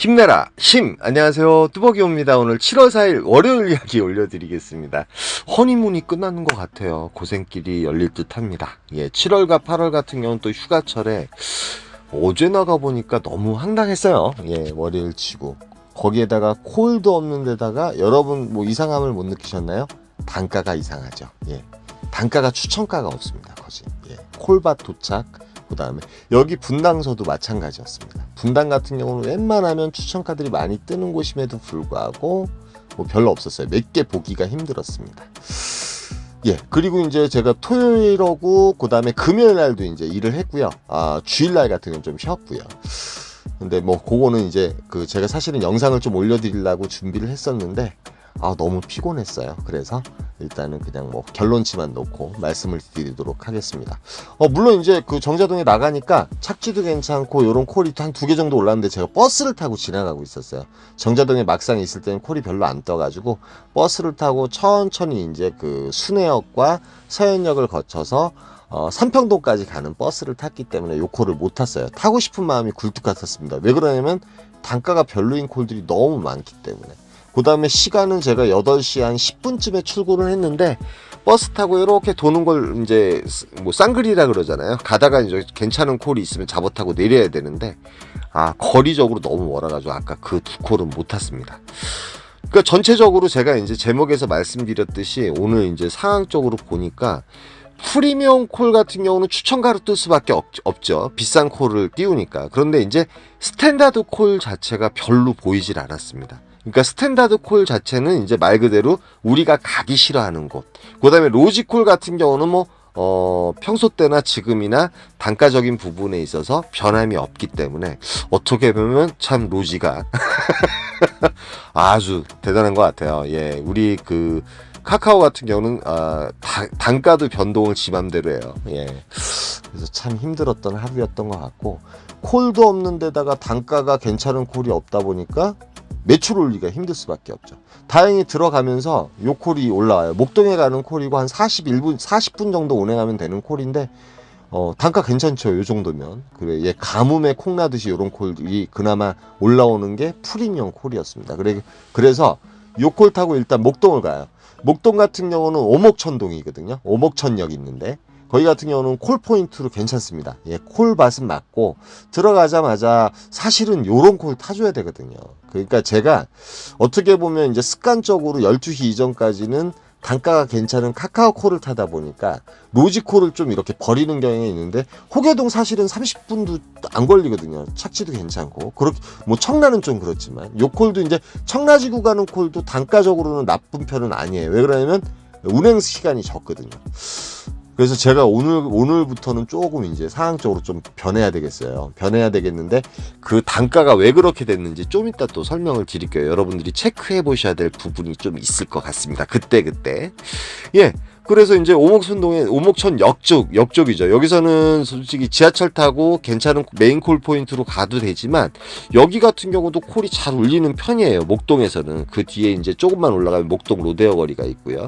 힘내라 심. 안녕하세요, 뚜벅이옵니다. 오늘 7월 4일 월요일 이야기 올려드리겠습니다. 허니문이 끝나는 것 같아요. 고생길이 열릴 듯 합니다. 7월과 8월 같은 경우는 또 휴가철에 어제 나가보니까 너무 황당했어요. 월요일 치고 거기에다가 콜도 없는 데다가 여러분 뭐 이상함을 못 느끼셨나요? 단가가 이상하죠. 단가가 추천가가 없습니다. 거진. 콜밭 도착, 그 다음에 여기 분당서도 마찬가지였습니다. 분당 같은 경우는 웬만하면 추천가들이 많이 뜨는 곳임에도 불구하고 뭐 별로 없었어요. 몇 개 보기가 힘들었습니다. 그리고 이제 제가 토요일 오고 그 다음에 금요일 날도 이제 일을 했고요. 주일날 같은 경우는 좀 쉬었고요. 근데 뭐 그거는 이제 제가 사실은 영상을 좀 올려드리려고 준비를 했었는데 너무 피곤했어요. 그래서 일단은 그냥 뭐 결론치만 놓고 말씀을 드리도록 하겠습니다. 물론 이제 정자동에 나가니까 착지도 괜찮고 요런 콜이 한 2개 정도 올랐는데 제가 버스를 타고 지나가고 있었어요. 정자동에 막상 있을 때는 콜이 별로 안 떠가지고 버스를 타고 천천히 이제 순회역과 서현역을 거쳐서 삼평동까지 가는 버스를 탔기 때문에 요 콜을 못 탔어요. 타고 싶은 마음이 굴뚝 같았습니다. 왜 그러냐면 단가가 별로인 콜들이 너무 많기 때문에. 그 다음에 시간은 제가 8시 한 10분쯤에 출근을 했는데 버스 타고 이렇게 도는 걸 이제 뭐 쌍글이라 그러잖아요. 가다가 이제 괜찮은 콜이 있으면 잡아 타고 내려야 되는데 거리적으로 너무 멀어가지고 아까 그 2콜은 못 탔습니다. 그러니까 전체적으로 제가 이제 제목에서 말씀드렸듯이 오늘 이제 상황적으로 보니까 프리미엄 콜 같은 경우는 추천가로 뜰 수밖에 없죠. 비싼 콜을 띄우니까. 그런데 이제 스탠다드 콜 자체가 별로 보이질 않았습니다. 그러니까 스탠다드 콜 자체는 이제 말 그대로 우리가 가기 싫어하는 곳. 그 다음에 로지 콜 같은 경우는 뭐 평소 때나 지금이나 단가적인 부분에 있어서 변함이 없기 때문에 어떻게 보면 참 로지가 아주 대단한 것 같아요. 우리 카카오 같은 경우는 단가도 변동을 지 맘대로 해요. 그래서 참 힘들었던 하루였던 것 같고, 콜도 없는 데다가 단가가 괜찮은 콜이 없다 보니까 매출 올리기가 힘들 수밖에 없죠. 다행히 들어가면서 요 콜이 올라와요. 목동에 가는 콜이고 한 40분 정도 운행하면 되는 콜인데 단가 괜찮죠. 요 정도면. 그래, 가뭄에 콩 나듯이 요런 콜이 그나마 올라오는 게 프리미엄 콜이었습니다. 그래서 요 콜 타고 일단 목동을 가요. 목동 같은 경우는 오목천동이거든요. 오목천역 있는데 거기 같은 경우는 콜 포인트로 괜찮습니다. 콜밭은 맞고 들어가자마자 사실은 요런 콜 타줘야 되거든요. 그러니까 제가 어떻게 보면 이제 습관적으로 12시 이전까지는 단가가 괜찮은 카카오 콜을 타다 보니까 로지 콜을 좀 이렇게 버리는 경향이 있는데, 호계동 사실은 30분도 안 걸리거든요. 착지도 괜찮고. 그렇게 뭐 청라는 좀 그렇지만 요 콜도 이제 청라지구 가는 콜도 단가적으로는 나쁜 편은 아니에요. 왜 그러냐면 운행 시간이 적거든요. 그래서 제가 오늘부터는 조금 이제 상황적으로 좀 변해야 되겠어요. 변해야 되겠는데 그 단가가 왜 그렇게 됐는지 좀 이따 또 설명을 드릴게요. 여러분들이 체크해 보셔야 될 부분이 좀 있을 것 같습니다. 그때. 그래서 이제 오목천 역쪽이죠. 여기서는 솔직히 지하철 타고 괜찮은 메인콜 포인트로 가도 되지만 여기 같은 경우도 콜이 잘 울리는 편이에요. 목동에서는. 그 뒤에 이제 조금만 올라가면 목동 로데오 거리가 있고요.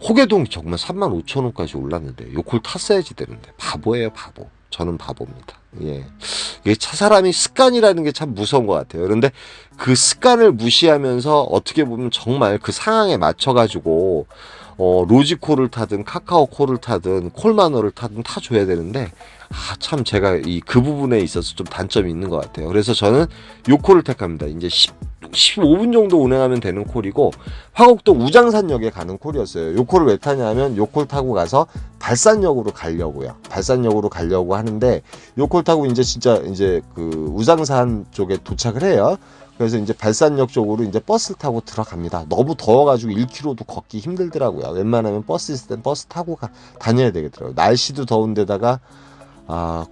호계동 정말 35,000원까지 올랐는데 요 콜 탔어야지 되는데 바보예요, 바보. 저는 바보입니다. 이게 사람이 습관이라는 게 참 무서운 것 같아요. 그런데 그 습관을 무시하면서 어떻게 보면 정말 그 상황에 맞춰가지고 로지콜을 타든 카카오 콜을 타든 콜마너를 타든 타줘야 되는데 참 제가 그 부분에 있어서 좀 단점이 있는 것 같아요. 그래서 저는 요 콜을 택합니다. 이제 15분 정도 운행하면 되는 콜이고 화곡동 우장산역에 가는 콜이었어요. 요 콜을 왜 타냐면 요 콜 타고 가서 발산역으로 가려고요. 발산역으로 가려고 하는데 요 콜 타고 진짜 우장산 쪽에 도착을 해요. 그래서 이제 발산역 쪽으로 이제 버스를 타고 들어갑니다. 너무 더워가지고 1km도 걷기 힘들더라고요. 웬만하면 버스 있을 땐 버스 타고 다녀야 되겠더라고요. 날씨도 더운데다가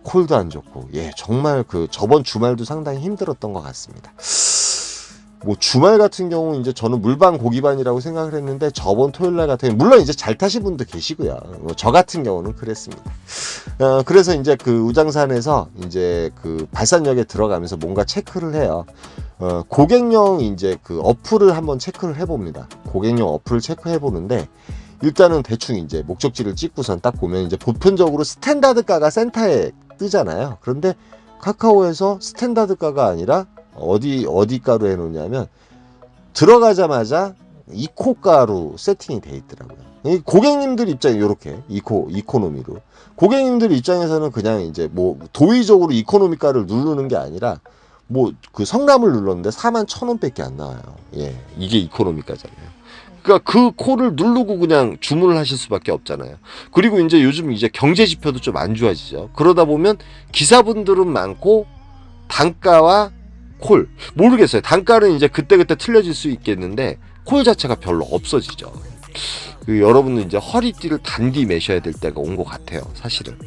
콜도 안 좋고 정말 저번 주말도 상당히 힘들었던 것 같습니다. 뭐 주말 같은 경우 이제 저는 물반 고기반이라고 생각을 했는데 저번 토요일날 같은 경우 물론 이제 잘 타신 분도 계시고요. 저 같은 경우는 그랬습니다. 그래서 이제 우장산에서 이제 발산역에 들어가면서 뭔가 체크를 해요. 고객용 이제 어플을 한번 체크를 해봅니다. 고객용 어플을 체크해 보는데 일단은 대충 이제 목적지를 찍고선 딱 보면 이제 보편적으로 스탠다드가가 센터에 뜨잖아요. 그런데 카카오에서 스탠다드가가 아니라 어디 가루 해놓냐면 들어가자마자 이코 가루 세팅이 돼 있더라고요. 고객님들 입장에 이렇게 이코노미로 고객님들 입장에서는 그냥 이제 뭐 도의적으로 이코노미 가루를 누르는 게 아니라 뭐 그 성남을 눌렀는데 41,000원밖에 안 나와요. 예, 이게 이코노미가잖아요. 그러니까 그 코를 누르고 그냥 주문을 하실 수밖에 없잖아요. 그리고 이제 요즘 이제 경제 지표도 좀 안 좋아지죠. 그러다 보면 기사분들은 많고 단가와 콜 모르겠어요. 단가는 이제 그때그때 틀려질 수 있겠는데 콜 자체가 별로 없어지죠. 여러분은 이제 허리띠를 단디 매셔야 될 때가 온 것 같아요. 사실은.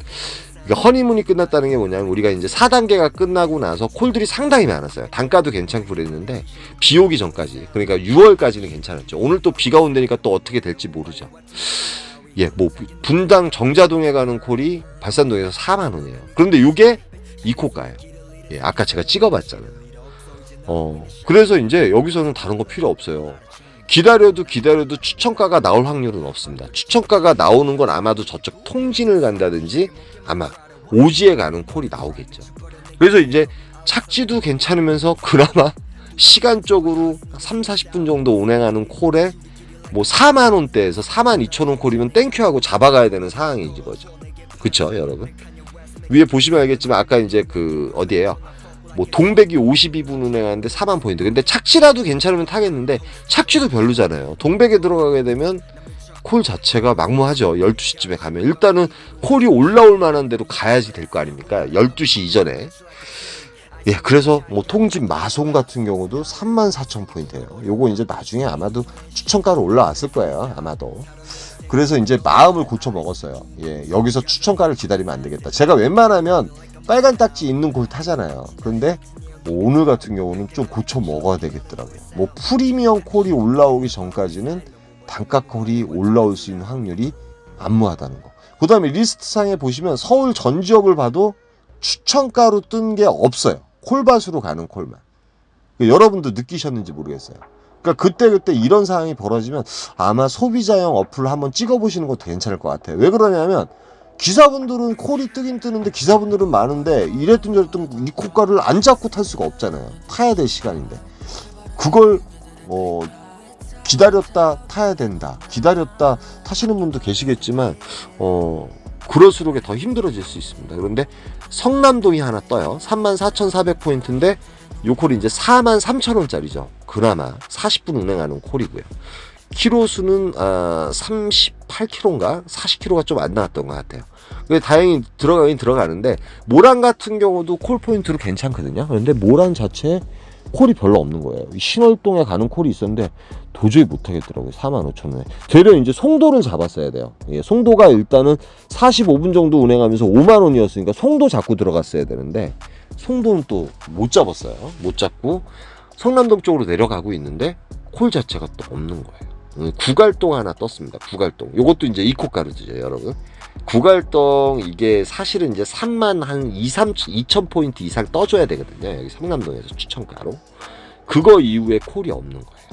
그러니까 허니문이 끝났다는 게 뭐냐면 우리가 이제 4단계가 끝나고 나서 콜들이 상당히 많았어요. 단가도 괜찮고 그랬는데 비 오기 전까지, 그러니까 6월까지는 괜찮았죠. 오늘 또 비가 온다니까 또 어떻게 될지 모르죠. 예, 뭐 분당 정자동에 가는 콜이 발산동에서 4만 원이에요. 그런데 이게 이코가예요. 예, 아까 제가 찍어봤잖아요. 그래서 이제 여기서는 다른 거 필요 없어요. 기다려도 추천가가 나올 확률은 없습니다. 추천가가 나오는 건 아마도 저쪽 통진을 간다든지 아마 오지에 가는 콜이 나오겠죠. 그래서 이제 착지도 괜찮으면서 그나마 시간적으로 3-40분 정도 운행하는 콜에 뭐 4만 원대에서 4만 2천 원 콜이면 땡큐하고 잡아가야 되는 상황이지 거죠. 그쵸 여러분? 위에 보시면 알겠지만 아까 이제 그 어디에요? 뭐 동백이 52분 운행하는데 4만 포인트. 근데 착지라도 괜찮으면 타겠는데 착지도 별로잖아요. 동백에 들어가게 되면 콜 자체가 막무하죠. 12시쯤에 가면 일단은 콜이 올라올 만한 데로 가야지 될 거 아닙니까? 12시 이전에. 예, 그래서 뭐 통진 마송 같은 경우도 34,000포인트예요. 요거 이제 나중에 아마도 추천가로 올라왔을 거예요. 아마도. 그래서 이제 마음을 고쳐 먹었어요. 예, 여기서 추천가를 기다리면 안 되겠다. 제가 웬만하면 빨간 딱지 있는 콜 타잖아요. 그런데 뭐 오늘 같은 경우는 좀 고쳐 먹어야 되겠더라고요. 뭐 프리미엄 콜이 올라오기 전까지는 단가 콜이 올라올 수 있는 확률이 만무하다는 거. 그 다음에 리스트상에 보시면 서울 전 지역을 봐도 추천가로 뜬 게 없어요. 콜밭으로 가는 콜만. 여러분도 느끼셨는지 모르겠어요. 그러니까 그때 이런 상황이 벌어지면 아마 소비자형 어플을 한번 찍어보시는 것도 괜찮을 것 같아요. 왜 그러냐면 기사분들은 콜이 뜨긴 뜨는데 기사분들은 많은데 이랬든 저랬든 이 콜가를 안 잡고 탈 수가 없잖아요. 타야 될 시간인데 그걸 기다렸다 타야 된다. 기다렸다 타시는 분도 계시겠지만 그럴수록 더 힘들어질 수 있습니다. 그런데 성남동이 하나 떠요. 34,400포인트인데 요 콜이 이제 43,000원짜리죠. 그나마 40분 운행하는 콜이고요. 키로수는 38km인가 40km가 좀 안 나왔던 것 같아요. 다행히 들어가긴 들어가는데 모란 같은 경우도 콜 포인트로 괜찮거든요. 그런데 모란 자체에 콜이 별로 없는 거예요. 신월동에 가는 콜이 있었는데 도저히 못하겠더라고요. 45,000원에. 되려 이제 송도를 잡았어야 돼요. 예, 송도가 일단은 45분 정도 운행하면서 5만 원이었으니까 송도 잡고 들어갔어야 되는데 송도는 또 못 잡았어요. 못 잡고 성남동 쪽으로 내려가고 있는데 콜 자체가 또 없는 거예요. 구갈동 하나 떴습니다. 구갈동. 요것도 이제 이코 가루죠, 여러분. 구갈동 이게 사실은 이제 3만 한 2천 포인트 이상 떠줘야 되거든요. 여기 성남동에서 추천가로. 그거 이후에 콜이 없는 거예요.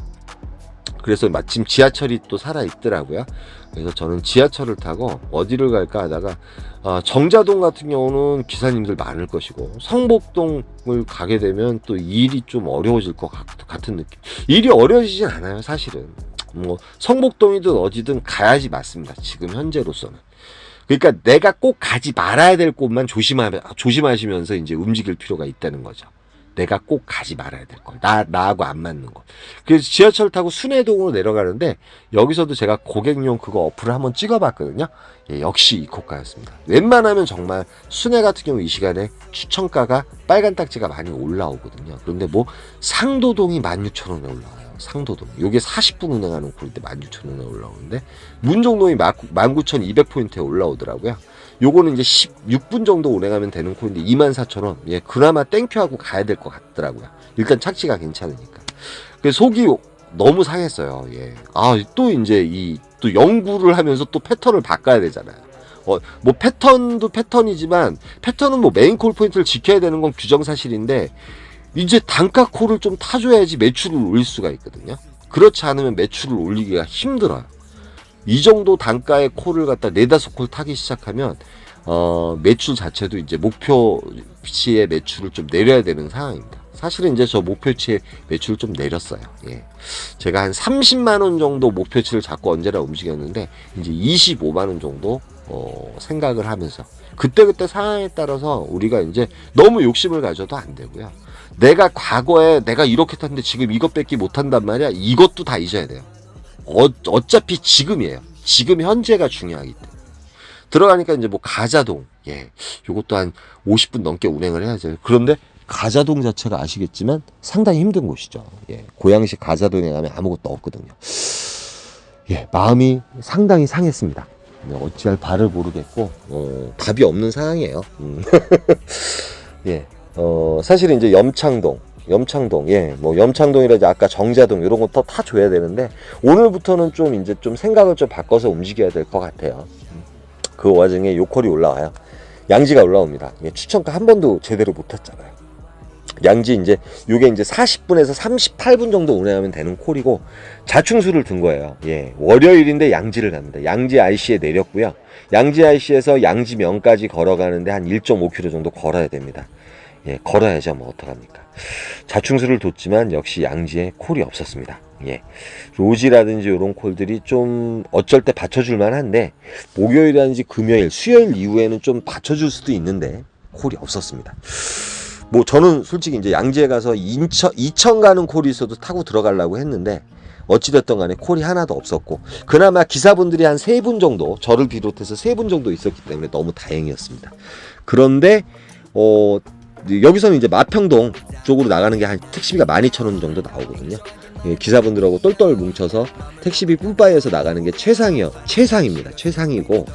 그래서 마침 지하철이 또 살아 있더라고요. 그래서 저는 지하철을 타고 어디를 갈까 하다가 정자동 같은 경우는 기사님들 많을 것이고 성복동을 가게 되면 또 일이 좀 어려워질 것 같은 느낌. 일이 어려워지진 않아요, 사실은. 뭐 성복동이든 어디든 가야지 맞습니다. 지금 현재로서는. 그러니까 내가 꼭 가지 말아야 될 곳만 조심하시면서 이제 움직일 필요가 있다는 거죠. 내가 꼭 가지 말아야 될 거. 나하고 안 맞는 거. 그래서 지하철 타고 순회동으로 내려가는데 여기서도 제가 고객용 그거 어플을 한번 찍어봤거든요. 예, 역시 이코가였습니다. 웬만하면 정말 순회 같은 경우 이 시간에 추천가가 빨간 딱지가 많이 올라오거든요. 그런데 뭐 상도동이 16,000원에 올라와요. 상도동. 요게 40분 운행하는 콜인데 16,000원에 올라오는데 문정동이 19,200포인트에 올라오더라고요. 요거는 이제 16분 정도 운행하면 되는 콜인데 24,000원. 예, 그나마 땡큐하고 가야 될 것 같더라고요. 일단 착지가 괜찮으니까. 그래서 속이 너무 상했어요. 예. 또 이제 또 연구를 하면서 또 패턴을 바꿔야 되잖아요. 뭐 패턴도 패턴이지만 패턴은 뭐 메인 콜 포인트를 지켜야 되는 건 규정사실인데 이제 단가 콜을 좀 타줘야지 매출을 올릴 수가 있거든요. 그렇지 않으면 매출을 올리기가 힘들어요. 이 정도 단가의 콜을 갖다 4-5콜 타기 시작하면 매출 자체도 이제 목표치의 매출을 좀 내려야 되는 상황입니다. 사실은 이제 저 목표치의 매출 좀 내렸어요. 예. 제가 한 30만 원 정도 목표치를 잡고 언제나 움직였는데 이제 25만 원 정도 생각을 하면서 그때그때 상황에 따라서 우리가 이제 너무 욕심을 가져도 안 되고요. 내가 과거에 내가 이렇게 탔는데 지금 이것밖에 못 한단 말이야. 이것도 다 잊어야 돼요. 어차피 지금이에요. 지금 현재가 중요하기 때문에. 들어가니까 이제 뭐 가자동, 예, 요것도 한 50분 넘게 운행을 해야죠. 그런데 가자동 자체가 아시겠지만 상당히 힘든 곳이죠. 예, 고양시 가자동에 가면 아무것도 없거든요. 예, 마음이 상당히 상했습니다. 어찌할 바를 모르겠고 답이 없는 상황이에요. 예, 사실 이제 염창동, 예, 뭐 염창동이라든지 아까 정자동 이런 것도 다 줘야 되는데 오늘부터는 좀 이제 좀 생각을 좀 바꿔서 움직여야 될 것 같아요. 그 와중에 요콜이 올라와요. 양지가 올라옵니다. 예, 추천가 한 번도 제대로 못 탔잖아요. 양지 이제 요게 이제 40분에서 38분 정도 운행하면 되는 콜이고 자충수를 둔 거예요. 예, 월요일인데 양지를 갑니다. 양지 IC에 내렸고요. 양지 IC에서 양지면까지 걸어가는데 한 1.5km 정도 걸어야 됩니다. 예, 걸어야죠. 뭐 어떡합니까? 자충수를 뒀지만 역시 양지에 콜이 없었습니다. 예, 로지라든지 이런 콜들이 좀 어쩔 때 받쳐줄만 한데 목요일이라든지 금요일, 수요일 이후에는 좀 받쳐줄 수도 있는데 콜이 없었습니다. 뭐 저는 솔직히 이제 양지에 가서 이천 가는 콜이 있어도 타고 들어가려고 했는데 어찌됐든 간에 콜이 하나도 없었고 그나마 기사분들이 한 3분 정도 저를 비롯해서 3분 정도 있었기 때문에 너무 다행이었습니다. 그런데 여기서는 이제 마평동 쪽으로 나가는 게 한 택시비가 12,000원 정도 나오거든요. 예, 기사분들하고 똘똘 뭉쳐서 택시비 뿜빠이에서 나가는 게 최상입니다. 최상이고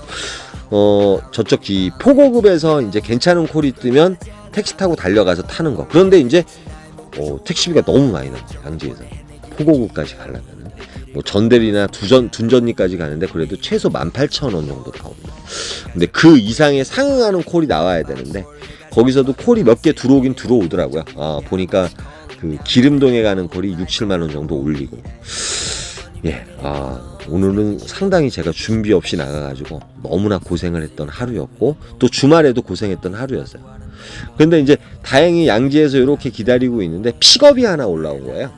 저쪽 이 포고급에서 이제 괜찮은 콜이 뜨면 택시 타고 달려가서 타는 거. 그런데 이제 택시비가 너무 많이 나요. 양지에서 포고급까지 가려면 뭐 전대리나 둔전리까지 가는데 그래도 최소 18,000원 정도 나옵니다. 근데 그 이상의 상응하는 콜이 나와야 되는데 거기서도 콜이 몇 개 들어오긴 들어오더라고요. 보니까 그 기름동에 가는 콜이 6, 7만 원 정도 올리고. 예, 오늘은 상당히 제가 준비 없이 나가가지고 너무나 고생을 했던 하루였고 또 주말에도 고생했던 하루였어요. 근데 이제 다행히 양지에서 이렇게 기다리고 있는데 픽업이 하나 올라온 거예요.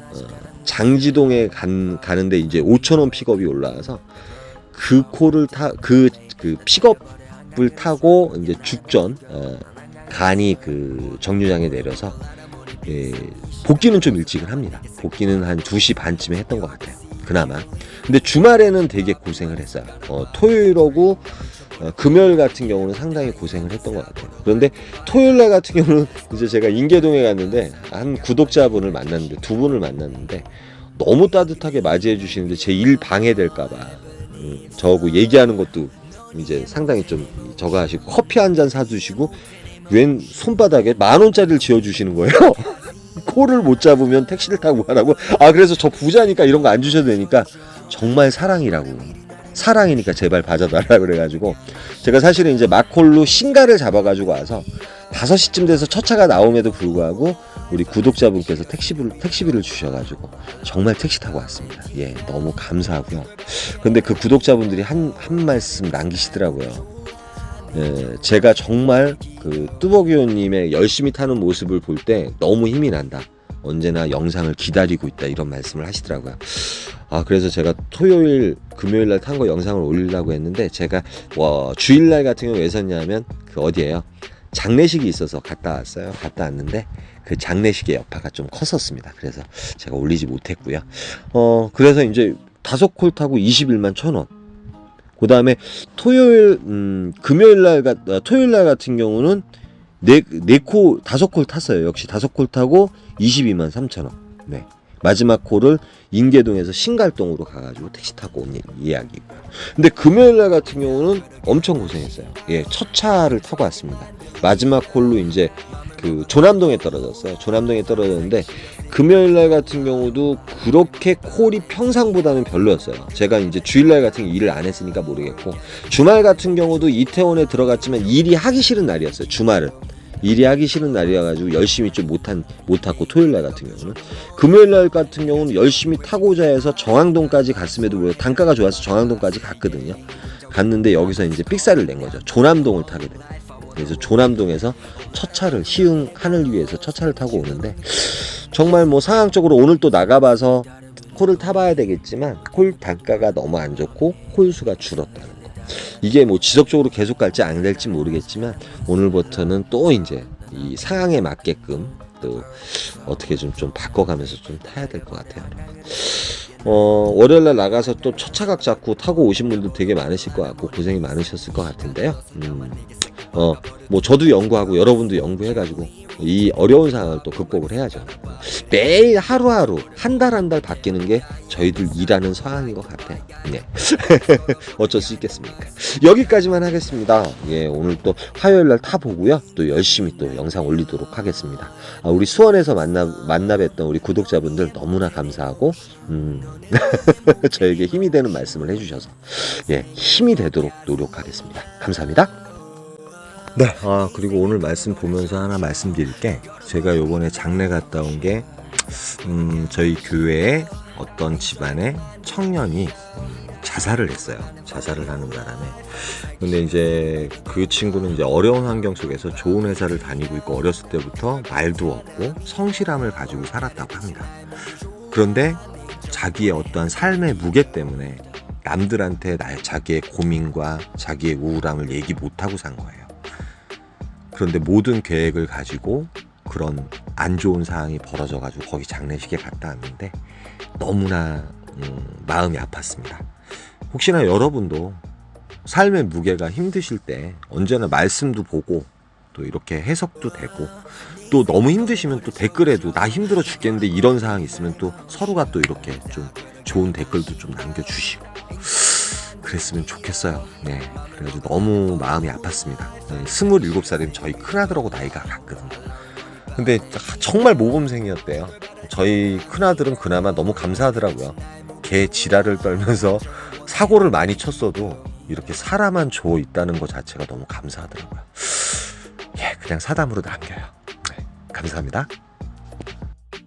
장지동에 가는데 이제 5,000원 픽업이 올라와서 그 콜을 그 픽업을 타고 이제 죽전 간이 그 정류장에 내려서 예, 복귀는 좀 일찍을 합니다. 복귀는 한 2시 반쯤에 했던 것 같아요. 그나마. 근데 주말에는 되게 고생을 했어요. 토요일하고 금요일 같은 경우는 상당히 고생을 했던 것 같아요. 그런데 토요일날 같은 경우는 이제 제가 인계동에 갔는데 한 구독자분을 만났는데 2분을 만났는데 너무 따뜻하게 맞이해 주시는데 제 일 방해될까봐 저하고 얘기하는 것도 이제 상당히 좀 저거 하시고 커피 한 잔 사주시고 웬 손바닥에 10,000원짜리를 지어주시는 거예요. 콜을 못 잡으면 택시를 타고 가라고. 그래서 저 부자니까 이런 거 안 주셔도 되니까 정말 사랑이니까 제발 봐줘달라 그래가지고 제가 사실은 이제 마콜로 신가를 잡아가지고 와서 5시쯤 돼서 첫 차가 나옴에도 불구하고 우리 구독자분께서 택시비를 주셔가지고 정말 택시 타고 왔습니다. 예, 너무 감사하고요. 근데 그 구독자분들이 한 말씀 남기시더라고요. 예, 제가 정말 그 뚜벅이호님의 열심히 타는 모습을 볼 때 너무 힘이 난다. 언제나 영상을 기다리고 있다 이런 말씀을 하시더라고요. 그래서 제가 토요일 금요일날 탄 거 영상을 올리려고 했는데 제가 주일날 같은 경우 왜 섰냐면 그 어디에요? 장례식이 있어서 갔다 왔어요. 갔다 왔는데 그 장례식의 여파가 좀 컸었습니다. 그래서 제가 올리지 못했고요. 그래서 이제 5콜 타고 21만 1,000원. 그 다음에 토요일날 같은 경우는 5콜 탔어요. 역시 5콜 타고 22만 3,000원. 네. 마지막 콜을 인계동에서 신갈동으로 가가지고 택시 타고 온 이야기고. 근데 금요일날 같은 경우는 엄청 고생했어요. 예, 첫 차를 타고 왔습니다. 마지막 콜로 이제 그 조남동에 떨어졌어요. 조남동에 떨어졌는데 금요일날 같은 경우도 그렇게 콜이 평상보다는 별로였어요. 제가 이제 주일날 같은 게 일을 안 했으니까 모르겠고 주말 같은 경우도 이태원에 들어갔지만 일이 하기 싫은 날이었어요. 주말은 일이 하기 싫은 날이어가지고 열심히 좀 못 탔고 토요일날 같은 경우는 금요일날 같은 경우는 열심히 타고자 해서 정왕동까지 갔음에도 불구하고 단가가 좋아서 정왕동까지 갔거든요. 갔는데 여기서 이제 삑사를 낸 거죠. 조남동을 타게 됩니다. 그래서 조남동에서 첫 차를 시흥 하늘위에서 첫 차를 타고 오는데 정말 뭐 상황적으로 오늘 또 나가봐서 콜을 타봐야 되겠지만 콜 단가가 너무 안 좋고 콜 수가 줄었다는 거. 이게 뭐 지속적으로 계속 갈지 안 갈지 모르겠지만 오늘부터는 또 이제 이 상황에 맞게끔 또 어떻게 좀 바꿔가면서 좀 타야 될 것 같아요. 월요일날 나가서 또 첫 차각 잡고 타고 오신 분들 되게 많으실 것 같고 고생이 많으셨을 것 같은데요. 뭐 저도 연구하고 여러분도 연구해가지고 이 어려운 상황을 또 극복을 해야죠. 매일 하루하루 한 달 한 달 바뀌는 게 저희들 일하는 상황인 것 같아요. 네. 어쩔 수 있겠습니까? 여기까지만 하겠습니다. 예, 오늘 또 화요일날 타보고요. 또 열심히 또 영상 올리도록 하겠습니다. 우리 수원에서 만나 뵀던 우리 구독자분들 너무나 감사하고 저에게 힘이 되는 말씀을 해주셔서 예, 힘이 되도록 노력하겠습니다. 감사합니다. 네, 그리고 오늘 말씀 보면서 하나 말씀드릴 게 제가 요번에 장례 갔다 온 게 저희 교회에 어떤 집안의 청년이 자살을 했어요. 자살을 하는 바람에. 근데 이제 그 친구는 이제 어려운 환경 속에서 좋은 회사를 다니고 있고 어렸을 때부터 말도 없고 성실함을 가지고 살았다고 합니다. 그런데 자기의 어떠한 삶의 무게 때문에 남들한테 자기의 고민과 자기의 우울함을 얘기 못하고 산 거예요. 그런데 모든 계획을 가지고 그런 안 좋은 상황이 벌어져가지고 거기 장례식에 갔다 왔는데 너무나 마음이 아팠습니다. 혹시나 여러분도 삶의 무게가 힘드실 때 언제나 말씀도 보고 또 이렇게 해석도 되고 또 너무 힘드시면 또 댓글에도 나 힘들어 죽겠는데 이런 상황이 있으면 또 서로가 또 이렇게 좀 좋은 댓글도 좀 남겨주시고 그랬으면 좋겠어요. 네, 그래가지고 너무 마음이 아팠습니다. 27살이면 저희 큰아들하고 나이가 같거든요. 근데 정말 모범생이었대요. 저희 큰아들은 그나마 너무 감사하더라고요. 개 지랄을 떨면서 사고를 많이 쳤어도 이렇게 사람 줘 있다는 것 자체가 너무 감사하더라고요. 예, 그냥 사담으로 남겨요. 네, 감사합니다.